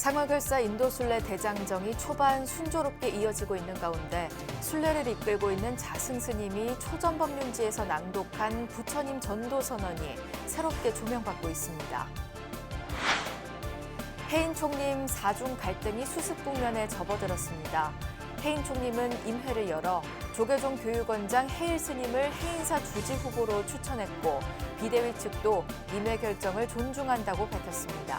상월결사 인도순례 대장정이 초반 순조롭게 이어지고 있는 가운데 순례를 이끌고 있는 자승스님이 초전법륜지에서 낭독한 부처님 전도선언이 새롭게 조명받고 있습니다. 해인 총림 사중 갈등이 수습 국면에 접어들었습니다. 해인 총림은 임회를 열어 조계종 교육원장 해일 스님을 해인사 주지 후보로 추천했고 비대위 측도 임회 결정을 존중한다고 밝혔습니다.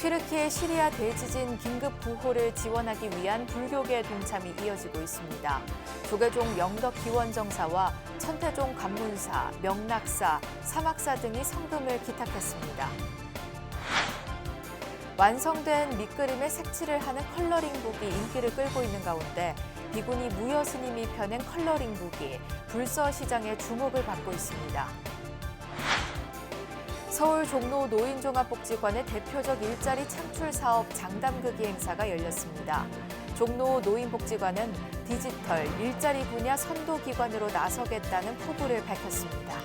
튀르키예 시리아 대지진 긴급 구호를 지원하기 위한 불교계 동참이 이어지고 있습니다. 조계종 영덕 기원정사와 천태종 관문사, 명락사, 사막사 등이 성금을 기탁했습니다. 완성된 밑그림에 색칠을 하는 컬러링북이 인기를 끌고 있는 가운데 비구니 무여 스님이 펴낸 컬러링북이 불서시장의 주목을 받고 있습니다. 서울 종로 노인종합복지관의 대표적 일자리 창출 사업 장담극이 행사가 열렸습니다. 종로 노인복지관은 디지털, 일자리 분야 선도기관으로 나서겠다는 포부를 밝혔습니다.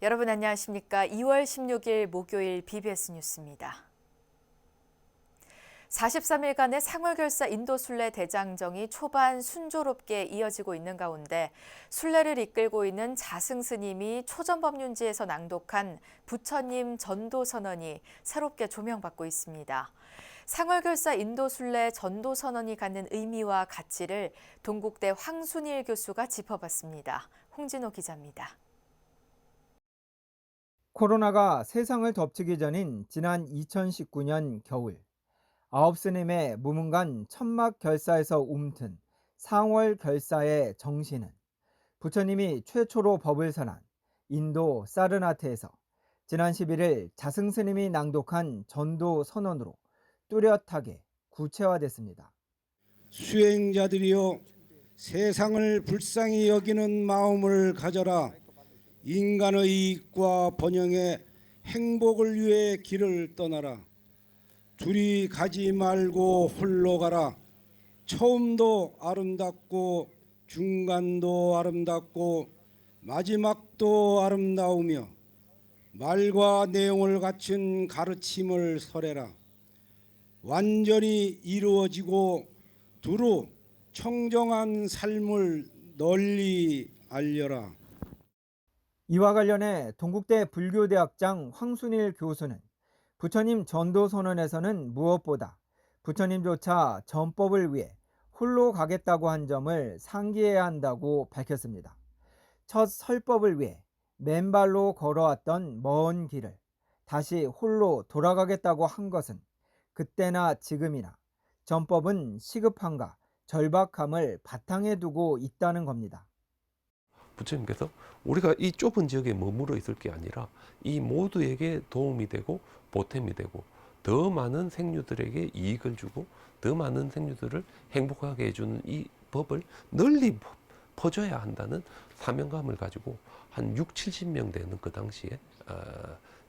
여러분 안녕하십니까? 2월 16일 목요일 BBS 뉴스입니다. 43일간의 상월결사 인도순례 대장정이 초반 순조롭게 이어지고 있는 가운데 순례를 이끌고 있는 자승스님이 초전법륜지에서 낭독한 부처님 전도선언이 새롭게 조명받고 있습니다. 상월결사 인도순례 전도선언이 갖는 의미와 가치를 동국대 황순일 교수가 짚어봤습니다. 홍진호 기자입니다. 코로나가 세상을 덮치기 전인 지난 2019년 겨울, 아홉스님의 무문관 천막 결사에서 움튼 상월 결사의 정신은 부처님이 최초로 법을 선한 인도 사르나트에서 지난 11일 자승스님이 낭독한 전도 선언으로 뚜렷하게 구체화됐습니다. 수행자들이여 세상을 불쌍히 여기는 마음을 가져라. 인간의 이익과 번영의 행복을 위해 길을 떠나라. 둘이 가지 말고 홀로 가라. 처음도 아름답고 중간도 아름답고 마지막도 아름다우며 말과 내용을 갖춘 가르침을 설해라. 완전히 이루어지고 두루 청정한 삶을 널리 알려라. 이와 관련해 동국대 불교대학장 황순일 교수는 부처님 전도선언에서는 무엇보다 부처님조차 전법을 위해 홀로 가겠다고 한 점을 상기해야 한다고 밝혔습니다. 첫 설법을 위해 맨발로 걸어왔던 먼 길을 다시 홀로 돌아가겠다고 한 것은 그때나 지금이나 전법은 시급함과 절박함을 바탕에 두고 있다는 겁니다. 부처님께서 우리가 이 좁은 지역에 머물러 있을 게 아니라 이 모두에게 도움이 되고 보탬이 되고 더 많은 생류들에게 이익을 주고 더 많은 생류들을 행복하게 해주는 이 법을 널리 퍼줘야 한다는 사명감을 가지고 한 60-70명 되는 그 당시에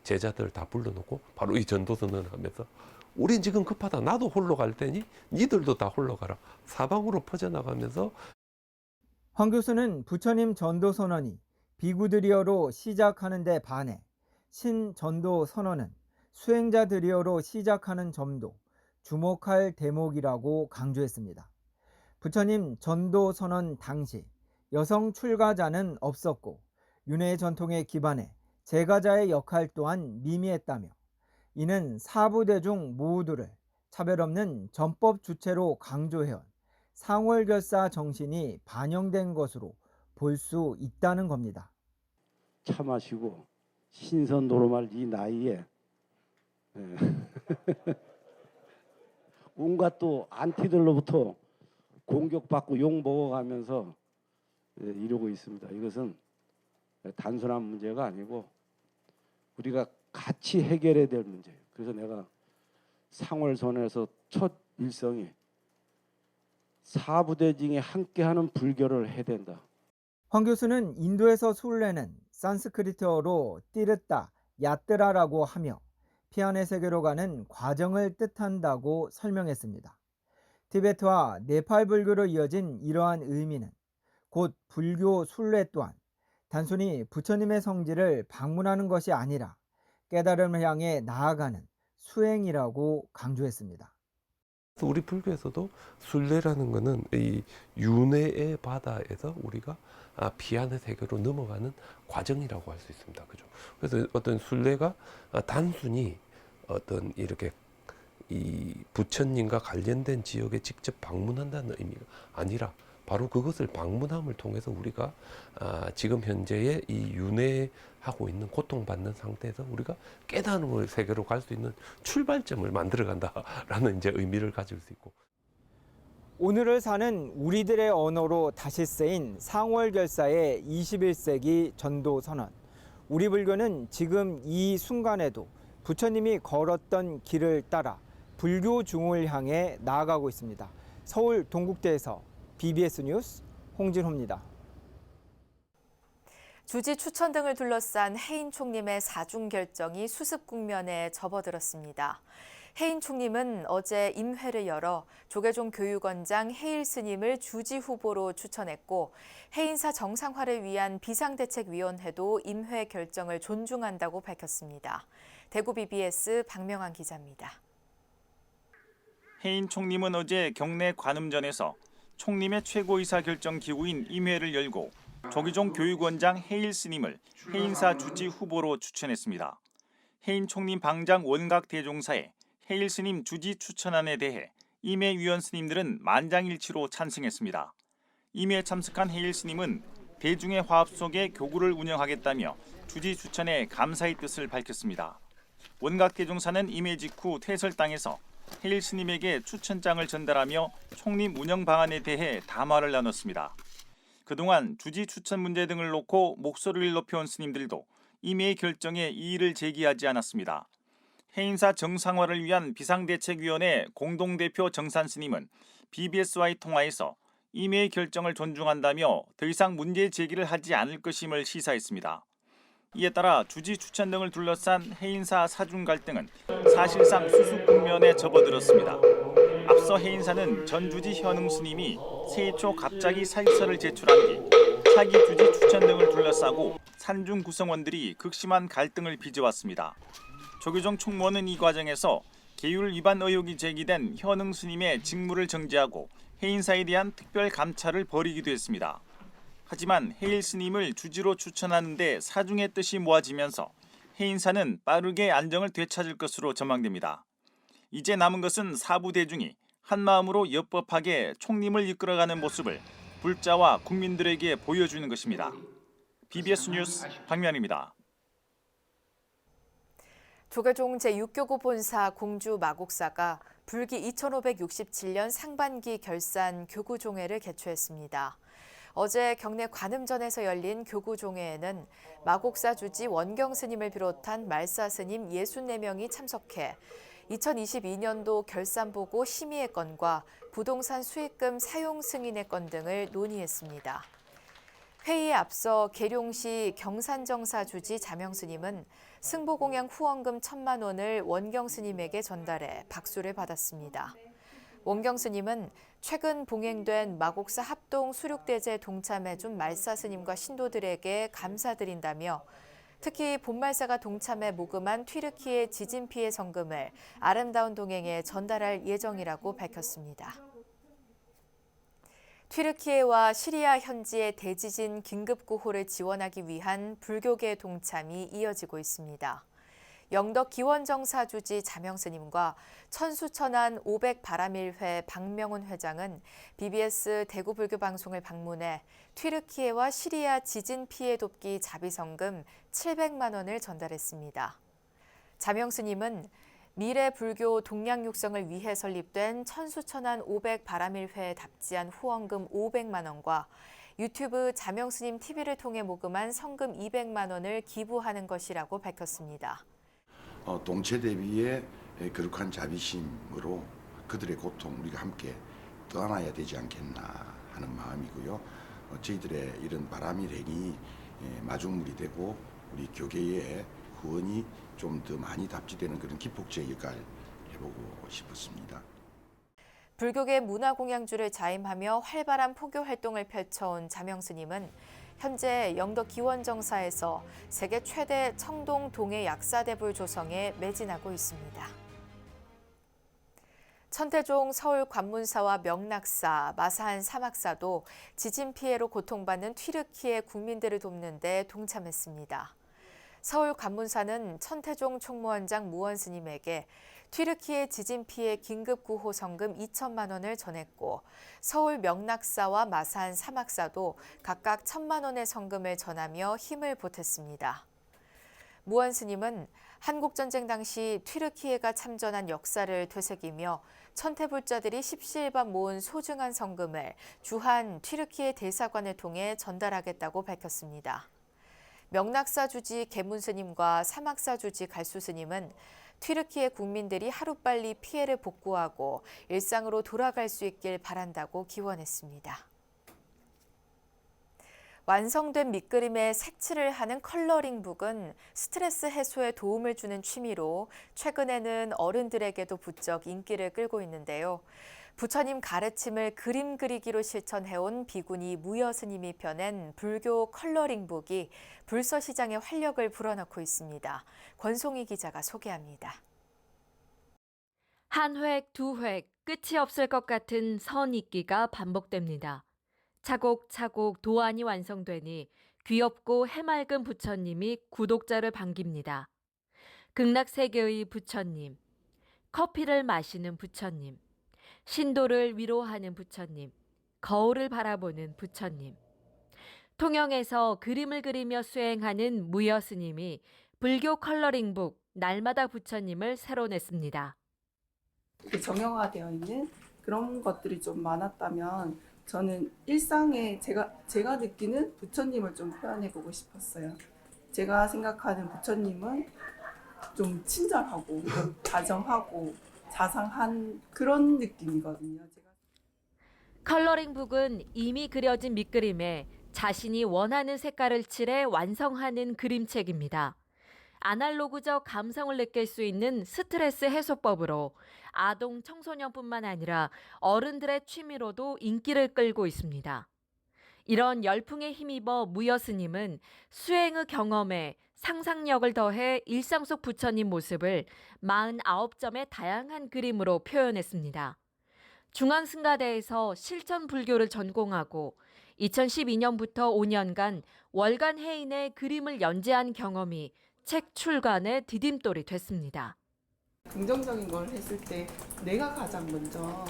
제자들 다 불러놓고 바로 이 전도선언을 하면서 우린 지금 급하다. 나도 홀로 갈 테니 니들도 다 홀로 가라. 사방으로 퍼져나가면서 황 교수는 부처님 전도선언이 비구드리어로 시작하는 데 반해 신전도선언은 수행자드리어로 시작하는 점도 주목할 대목이라고 강조했습니다. 부처님 전도선언 당시 여성 출가자는 없었고 윤회 전통에 기반해 제가자의 역할 또한 미미했다며 이는 사부대중 모두를 차별 없는 전법 주체로 강조해온 상월결사 정신이 반영된 것으로 볼 수 있다는 겁니다. 차 마시고 신선 노름할 이 나이에 온갖 또 안티들로부터 공격받고 욕 먹어가면서 이러고 있습니다. 이것은 단순한 문제가 아니고 우리가 같이 해결해야 될 문제예요. 그래서 내가 상월선에서 첫 일성이 사부대중이 함께하는 불교를 해야 된다. 황 교수는 인도에서 순례는 산스크리트어로 띠르따, 야뜨라라고 하며 피안의 세계로 가는 과정을 뜻한다고 설명했습니다. 티베트와 네팔 불교로 이어진 이러한 의미는 곧 불교 순례 또한 단순히 부처님의 성지를 방문하는 것이 아니라 깨달음을 향해 나아가는 수행이라고 강조했습니다. 우리 불교에서도 순례라는 것은 이 윤회의 바다에서 우리가 비안의 세계로 넘어가는 과정이라고 할 수 있습니다. 그죠? 그래서 어떤 순례가 단순히 어떤 이렇게 이 부처님과 관련된 지역에 직접 방문한다는 의미가 아니라 바로 그것을 방문함을 통해서 우리가 지금 현재의 이 윤회하고 있는 고통받는 상태에서 우리가 깨달음의 세계로 갈 수 있는 출발점을 만들어 간다라는 이제 의미를 가질 수 있고. 오늘을 사는 우리들의 언어로 다시 쓰인 상월결사의 21세기 전도 선언. 우리 불교는 지금 이 순간에도 부처님이 걸었던 길을 따라 불교 중을 향해 나아가고 있습니다. 서울 동국대에서 BBS 뉴스 홍진호입니다. 주지 추천 등을 둘러싼 해인 총림의 사중 결정이 수습 국면에 접어들었습니다. 해인 총림은 어제 임회를 열어 조계종 교육원장 해일 스님을 주지 후보로 추천했고 해인사 정상화를 위한 비상대책위원회도 임회 결정을 존중한다고 밝혔습니다. 대구 BBS 박명환 기자입니다. 해인 총림은 어제 경내 관음전에서 총림의 최고의사 결정 기구인 임회를 열고 조계종 교육원장 해일 스님을 해인사 주지 후보로 추천했습니다. 해인 총림 방장 원각 대종사의 해일 스님 주지 추천안에 대해 임회 위원 스님들은 만장일치로 찬성했습니다. 임회에 참석한 해일 스님은 대중의 화합 속에 교구를 운영하겠다며 주지 추천에 감사의 뜻을 밝혔습니다. 원각 대종사는 임회 직후 퇴설당에서 해일 스님에게 추천장을 전달하며 총림 운영 방안에 대해 담화를 나눴습니다. 그동안 주지 추천 문제 등을 놓고 목소리를 높여온 스님들도 임회의 결정에 이의를 제기하지 않았습니다. 해인사 정상화를 위한 비상대책위원회 공동대표 정산 스님은 BBS와의 통화에서 임회의 결정을 존중한다며 더 이상 문제 제기를 하지 않을 것임을 시사했습니다. 이에 따라 주지 추천 등을 둘러싼 해인사 사중 갈등은 사실상 수습 국면에 접어들었습니다. 앞서 해인사는 전 주지 현흥 스님이 새해 초 갑자기 사직서를 제출한 뒤 차기 주지 추천 등을 둘러싸고 산중 구성원들이 극심한 갈등을 빚어왔습니다. 조계종 총무원은 이 과정에서 계율 위반 의혹이 제기된 현흥 스님의 직무를 정지하고 해인사에 대한 특별 감찰을 벌이기도 했습니다. 하지만 해일 스님을 주지로 추천하는데 사중의 뜻이 모아지면서 해인사는 빠르게 안정을 되찾을 것으로 전망됩니다. 이제 남은 것은 사부 대중이 한마음으로 엽법하게 총림을 이끌어가는 모습을 불자와 국민들에게 보여주는 것입니다. BBS 뉴스 박면입니다. 조계종 제6교구 본사 공주 마곡사가 불기 2567년 상반기 결산 교구종회를 개최했습니다. 어제 경내 관음전에서 열린 교구종회에는 마곡사 주지 원경 스님을 비롯한 말사 스님 64명이 참석해 2022년도 결산보고 심의의 건과 부동산 수익금 사용 승인의 건 등을 논의했습니다. 회의에 앞서 계룡시 경산정사 주지 자명 스님은 승보공양 후원금 1,000만 원을 원경 스님에게 전달해 박수를 받았습니다. 원경 스님은 최근 봉행된 마곡사 합동 수륙대제 동참해준 말사 스님과 신도들에게 감사드린다며 특히 본말사가 동참해 모금한 튀르키예 지진 피해 성금을 아름다운 동행에 전달할 예정이라고 밝혔습니다. 튀르키예와 시리아 현지의 대지진 긴급구호를 지원하기 위한 불교계 동참이 이어지고 있습니다. 영덕 기원정사 주지 자명 스님과 천수천안 500바라밀회 박명훈 회장은 BBS 대구 불교 방송을 방문해 튀르키예와 시리아 지진 피해 돕기 자비성금 700만 원을 전달했습니다. 자명 스님은 미래 불교 동양 육성을 위해 설립된 천수천안 500바라밀회에 답지한 후원금 500만 원과 유튜브 자명 스님 TV를 통해 모금한 성금 200만 원을 기부하는 것이라고 밝혔습니다. 동체 대비의 거룩한 자비심으로 그들의 고통 우리가 함께 떠안아야 되지 않겠나 하는 마음이고요. 저희들의 이런 바라밀행이 마중물이 되고 우리 교계의 후원이 좀 더 많이 답지되는 그런 기폭제 역할을 해보고 싶었습니다. 불교계 문화공양주를 자임하며 활발한 포교 활동을 펼쳐온 자명 스님은 현재 영덕 기원정사에서 세계 최대 청동 동해 약사대불 조성에 매진하고 있습니다. 천태종 서울 관문사와 명낙사, 마사한 사막사도 지진 피해로 고통받는 튀르키예 국민들을 돕는 데 동참했습니다. 서울 관문사는 천태종 총무원장 무원 스님에게 튀르키예 지진 피해 긴급 구호 성금 2천만 원을 전했고 서울 명낙사와 마사한 사막사도 각각 1천만 원의 성금을 전하며 힘을 보탰습니다. 무원 스님은 한국전쟁 당시 튀르키예가 참전한 역사를 되새기며 천태불자들이 십시일반 모은 소중한 성금을 주한 튀르키예 대사관을 통해 전달하겠다고 밝혔습니다. 명낙사 주지 개문 스님과 사막사 주지 갈수 스님은 튀르키예 국민들이 하루빨리 피해를 복구하고 일상으로 돌아갈 수 있길 바란다고 기원했습니다. 완성된 밑그림에 색칠을 하는 컬러링북은 스트레스 해소에 도움을 주는 취미로 최근에는 어른들에게도 부쩍 인기를 끌고 있는데요. 부처님 가르침을 그림 그리기로 실천해온 비구니 무여 스님이 펴낸 불교 컬러링북이 불서 시장에 활력을 불어넣고 있습니다. 권송희 기자가 소개합니다. 한 획, 두 획, 끝이 없을 것 같은 선 잇기가 반복됩니다. 차곡차곡 도안이 완성되니 귀엽고 해맑은 부처님이 구독자를 반깁니다. 극락세계의 부처님, 커피를 마시는 부처님, 신도를 위로하는 부처님, 거울을 바라보는 부처님. 통영에서 그림을 그리며 수행하는 무여 스님이 불교 컬러링북 날마다 부처님을 새로 냈습니다. 정형화되어 있는 그런 것들이 좀 많았다면 저는 일상에 제가 느끼는 부처님을 좀 표현해 보고 싶었어요. 제가 생각하는 부처님은 좀 친절하고 다정하고 자상한 그런 느낌이거든요. 컬러링북은 이미 그려진 밑그림에 자신이 원하는 색깔을 칠해 완성하는 그림책입니다. 아날로그적 감성을 느낄 수 있는 스트레스 해소법으로 아동 청소년뿐만 아니라 어른들의 취미로도 인기를 끌고 있습니다. 이런 열풍에 힘입어 무여 스님은 수행의 경험에 상상력을 더해 일상 속 부처님 모습을 49점의 다양한 그림으로 표현했습니다. 중앙승가대에서 실천 불교를 전공하고 2012년부터 5년간 월간 해인의 그림을 연재한 경험이 책 출간의 디딤돌이 됐습니다. 긍정적인 걸 했을 때 내가 가장 먼저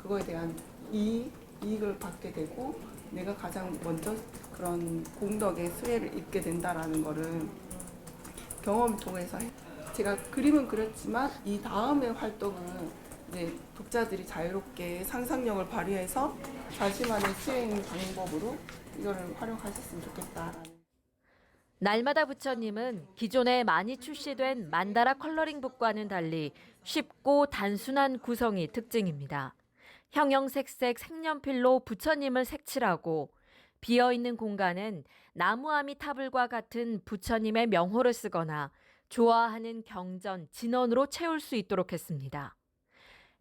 그거에 대한 이익을 받게 되고 내가 가장 먼저 그런 공덕의 수혜를 입게 된다라는 거를 경험을 통해서 제가 그림은 그렸지만 이 다음의 활동은 이제 독자들이 자유롭게 상상력을 발휘해서 자신만의 수행 방법으로 이거를 활용하셨으면 좋겠다라는. 날마다 부처님은 기존에 많이 출시된 만다라 컬러링북과는 달리 쉽고 단순한 구성이 특징입니다. 형형색색 색연필로 부처님을 색칠하고 비어있는 공간엔 나무아미 타불과 같은 부처님의 명호를 쓰거나 좋아하는 경전, 진언으로 채울 수 있도록 했습니다.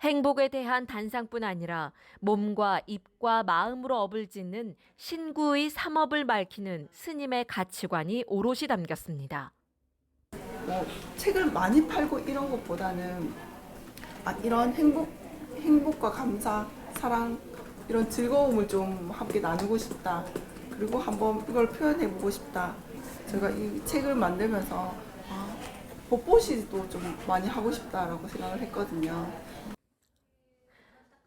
행복에 대한 단상뿐 아니라 몸과 입과 마음으로 업을 짓는 신구의 삼업을 밝히는 스님의 가치관이 오롯이 담겼습니다. 책을 많이 팔고 이런 것보다는 이런 행복과 감사, 사랑, 이런 즐거움을 좀 함께 나누고 싶다. 그리고 한번 이걸 표현해보고 싶다. 제가 이 책을 만들면서 봇봇이도 좀 많이 하고 싶다라고 생각을 했거든요.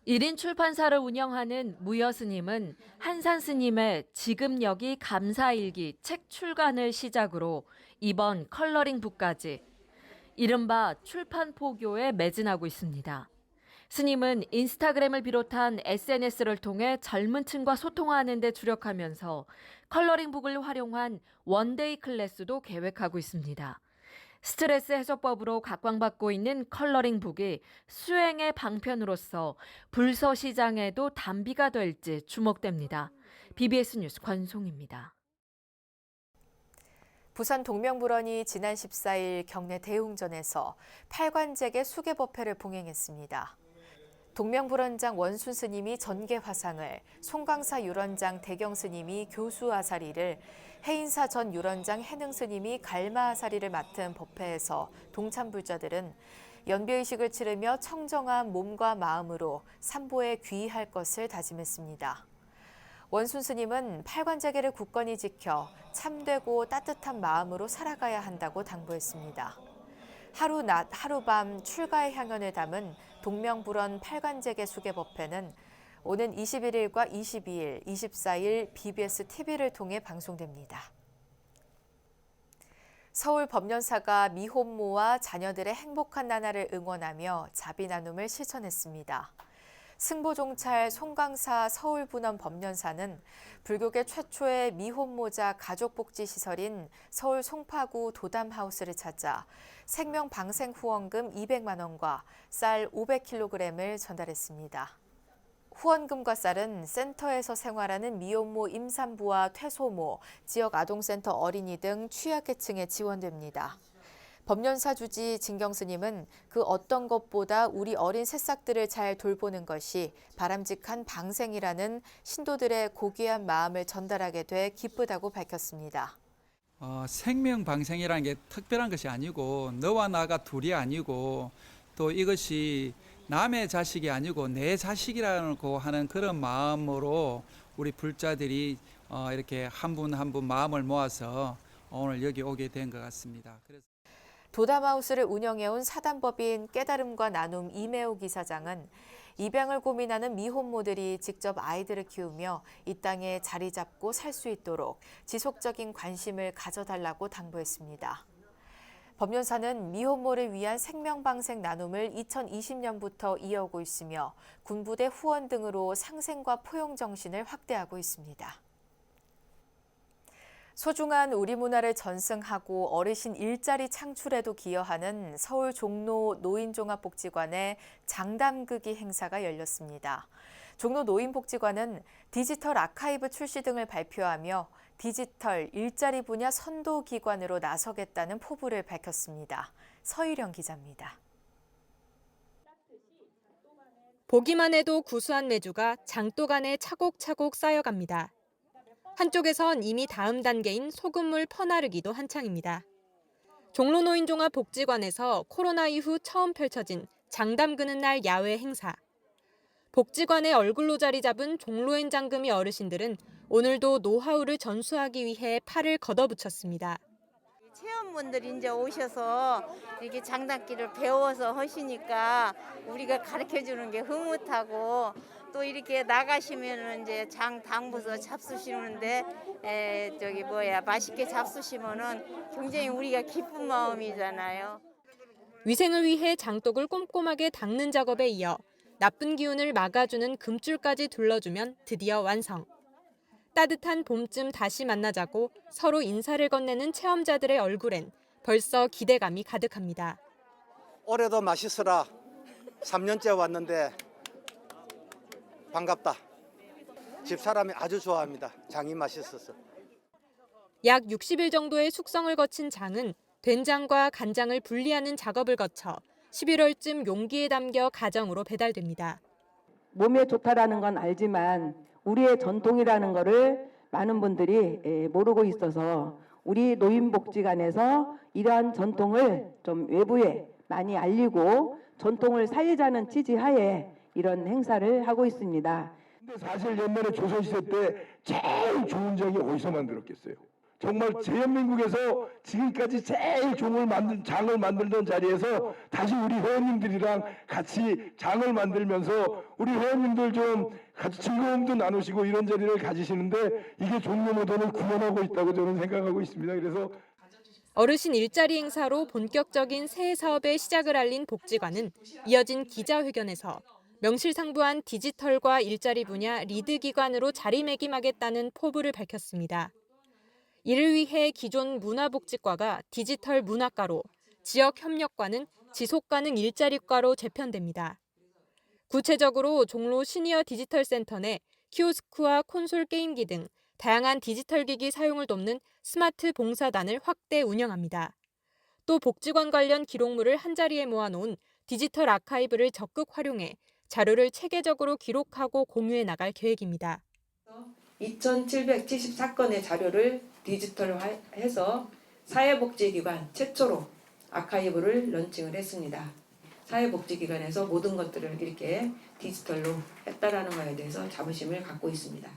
1인 출판사를 운영하는 무여 스님은 한산 스님의 지금 여기 감사일기 책 출간을 시작으로 이번 컬러링북까지 이른바 출판 포교에 매진하고 있습니다. 스님은 인스타그램을 비롯한 SNS를 통해 젊은 층과 소통하는 데 주력하면서 컬러링북을 활용한 원데이 클래스도 계획하고 있습니다. 스트레스 해소법으로 각광받고 있는 컬러링북이 수행의 방편으로서 불서 시장에도 단비가 될지 주목됩니다. BBS 뉴스 권송입니다. 부산 동명불원이 지난 14일 경내 대웅전에서 팔관제계 수계법회를 봉행했습니다. 동명불원장 원순 스님이 전계 화상을, 송강사 율원장 대경 스님이 교수 아사리를, 해인사 전 율원장 해능 스님이 갈마 아사리를 맡은 법회에서 동참불자들은 연배의식을 치르며 청정한 몸과 마음으로 삼보에 귀의할 것을 다짐했습니다. 원순 스님은 팔관제계를 굳건히 지켜 참되고 따뜻한 마음으로 살아가야 한다고 당부했습니다. 하루낮 하루밤 출가의 향연을 담은 동명불원 팔관제계 수계법회는 오는 21일과 22일, 24일 BBS TV를 통해 방송됩니다. 서울 법연사가 미혼모와 자녀들의 행복한 나날을 응원하며 자비 나눔을 실천했습니다. 승보종찰 송강사 서울분원 법연사는 불교계 최초의 미혼모자 가족복지시설인 서울 송파구 도담하우스를 찾아 생명방생 후원금 200만 원과 쌀 500kg을 전달했습니다. 후원금과 쌀은 센터에서 생활하는 미혼모 임산부와 퇴소모, 지역 아동센터 어린이 등 취약계층에 지원됩니다. 법연사 주지 진경 스님은 그 어떤 것보다 우리 어린 새싹들을 잘 돌보는 것이 바람직한 방생이라는 신도들의 고귀한 마음을 전달하게 돼 기쁘다고 밝혔습니다. 생명 방생이라는 게 특별한 것이 아니고 너와 나가 둘이 아니고 또 이것이 남의 자식이 아니고 내 자식이라고 하는 그런 마음으로 우리 불자들이 이렇게 한 분 한 분 마음을 모아서 오늘 여기 오게 된 것 같습니다. 도담하우스를 운영해온 사단법인 깨달음과 나눔 이매호 기사장은 입양을 고민하는 미혼모들이 직접 아이들을 키우며 이 땅에 자리 잡고 살 수 있도록 지속적인 관심을 가져달라고 당부했습니다. 법연사는 미혼모를 위한 생명방생 나눔을 2020년부터 이어오고 있으며 군부대 후원 등으로 상생과 포용 정신을 확대하고 있습니다. 소중한 우리 문화를 전승하고 어르신 일자리 창출에도 기여하는 서울 종로 노인종합복지관의 장담극이 행사가 열렸습니다. 종로 노인복지관은 디지털 아카이브 출시 등을 발표하며 디지털 일자리 분야 선도 기관으로 나서겠다는 포부를 밝혔습니다. 서유령 기자입니다. 보기만 해도 구수한 메주가 장독 안에 차곡차곡 쌓여갑니다. 한쪽에선 이미 다음 단계인 소금물 퍼나르기도 한창입니다. 종로노인종합복지관에서 코로나 이후 처음 펼쳐진 장담 그는 날 야외 행사. 복지관의 얼굴로 자리 잡은 종로엔 장금이 어르신들은 오늘도 노하우를 전수하기 위해 팔을 걷어붙였습니다. 체험분들이 이제 오셔서 이렇게 장담기를 배워서 하시니까 우리가 가르쳐주는 게 흐뭇하고 또 이렇게 나가시면은 이제 장 담궈서 잡수시는데 맛있게 잡수시면은 굉장히 우리가 기쁜 마음이잖아요. 위생을 위해 장독을 꼼꼼하게 닦는 작업에 이어 나쁜 기운을 막아주는 금줄까지 둘러주면 드디어 완성. 따뜻한 봄쯤 다시 만나자고 서로 인사를 건네는 체험자들의 얼굴엔 벌써 기대감이 가득합니다. 올해도 맛있어라. 3년째 왔는데 반갑다. 집사람이 아주 좋아합니다. 장이 맛있어서. 약 60일 정도의 숙성을 거친 장은 된장과 간장을 분리하는 작업을 거쳐 11월쯤 용기에 담겨 가정으로 배달됩니다. 몸에 좋다라는 건 알지만 우리의 전통이라는 거를 많은 분들이 모르고 있어서 우리 노인복지관에서 이러한 전통을 좀 외부에 많이 알리고 전통을 살리자는 취지하에 이런 행사를 하고 있습니다. 근데 사실 옛날에 조선시대 때 제일 좋은 장이 어디서 만들었겠어요? 정말 대한민국에서 지금까지 제일 장을 만들던 자리에서 다시 우리 회원님들이랑 같이 장을 만들면서 우리 회원님들 좀 같이 즐거움도 나누시고 이런 자리를 가지시는데 이게 종로모던을 구현하고 있다고 저는 생각하고 있습니다. 그래서 어르신 일자리 행사로 본격적인 새해 사업의 시작을 알린 복지관은 이어진 기자회견에서 명실상부한 디지털과 일자리 분야 리드 기관으로 자리매김하겠다는 포부를 밝혔습니다. 이를 위해 기존 문화복지과가 디지털 문화과로, 지역협력과는 지속가능 일자리과로 재편됩니다. 구체적으로 종로 시니어 디지털센터 내 키오스크와 콘솔 게임기 등 다양한 디지털 기기 사용을 돕는 스마트 봉사단을 확대 운영합니다. 또 복지관 관련 기록물을 한자리에 모아놓은 디지털 아카이브를 적극 활용해 자료를 체계적으로 기록하고 공유해 나갈 계획입니다. 2,774건의 자료를 디지털화해서 사회복지기관 최초로 아카이브를 런칭을 했습니다. 사회복지기관에서 모든 것들을 이렇게 디지털로 했다라는 것에 대해서 자부심을 갖고 있습니다.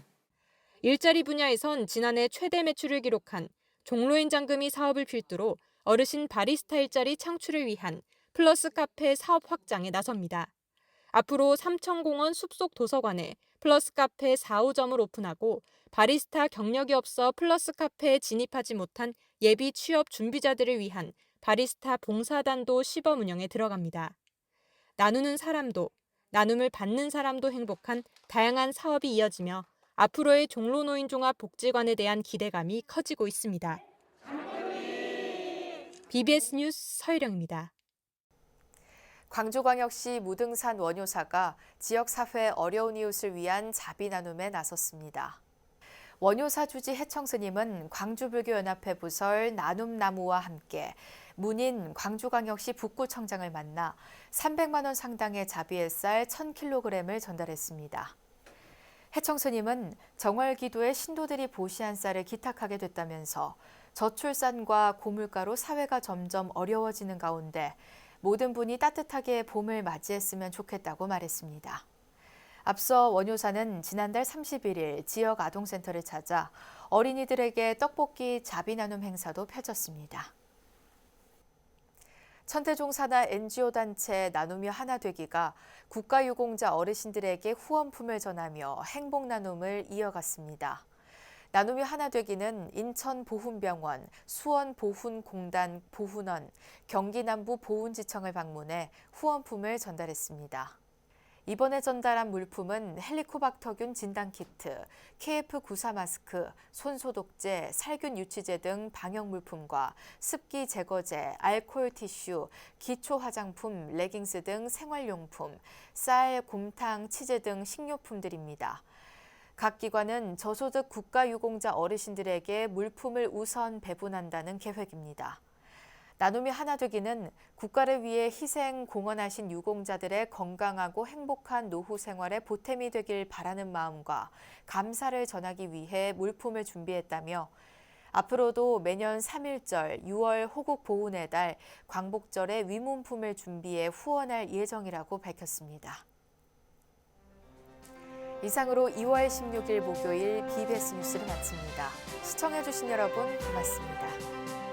일자리 분야에선 지난해 최대 매출을 기록한 종로인 장금이 사업을 필두로 어르신 바리스타 일자리 창출을 위한 플러스 카페 사업 확장에 나섭니다. 앞으로 삼천공원 숲속 도서관에 플러스 카페 4호점을 오픈하고 바리스타 경력이 없어 플러스 카페에 진입하지 못한 예비 취업 준비자들을 위한 바리스타 봉사단도 시범 운영에 들어갑니다. 나누는 사람도, 나눔을 받는 사람도 행복한 다양한 사업이 이어지며 앞으로의 종로노인종합복지관에 대한 기대감이 커지고 있습니다. BBS 뉴스 서희령입니다. 광주광역시 무등산 원효사가 지역사회 어려운 이웃을 위한 자비 나눔에 나섰습니다. 원효사 주지 해청스님은 광주불교연합회 부설 나눔나무와 함께 문인 광주광역시 북구청장을 만나 300만 원 상당의 자비의 쌀 1,000kg을 전달했습니다. 해청스님은 정월기도에 신도들이 보시한 쌀을 기탁하게 됐다면서 저출산과 고물가로 사회가 점점 어려워지는 가운데 모든 분이 따뜻하게 봄을 맞이했으면 좋겠다고 말했습니다. 앞서 원효사는 지난달 31일 지역 아동센터를 찾아 어린이들에게 떡볶이 자비 나눔 행사도 펼쳤습니다. 천태종 산하 NGO 단체 나누며 하나 되기가 국가유공자 어르신들에게 후원품을 전하며 행복 나눔을 이어갔습니다. 나누며 하나 되기는 인천보훈병원, 수원보훈공단 보훈원, 경기남부 보훈지청을 방문해 후원품을 전달했습니다. 이번에 전달한 물품은 헬리코박터균 진단키트, KF94 마스크, 손소독제, 살균 유치제 등 방역 물품과 습기 제거제, 알코올 티슈, 기초 화장품, 레깅스 등 생활용품, 쌀, 곰탕, 치즈 등 식료품들입니다. 각 기관은 저소득 국가유공자 어르신들에게 물품을 우선 배분한다는 계획입니다. 나눔이 하나 되기는 국가를 위해 희생, 공헌하신 유공자들의 건강하고 행복한 노후 생활에 보탬이 되길 바라는 마음과 감사를 전하기 위해 물품을 준비했다며 앞으로도 매년 3.1절, 6월 호국 보훈의 달, 광복절에 위문품을 준비해 후원할 예정이라고 밝혔습니다. 이상으로 2월 16일 목요일 BBS 뉴스를 마칩니다. 시청해주신 여러분 고맙습니다.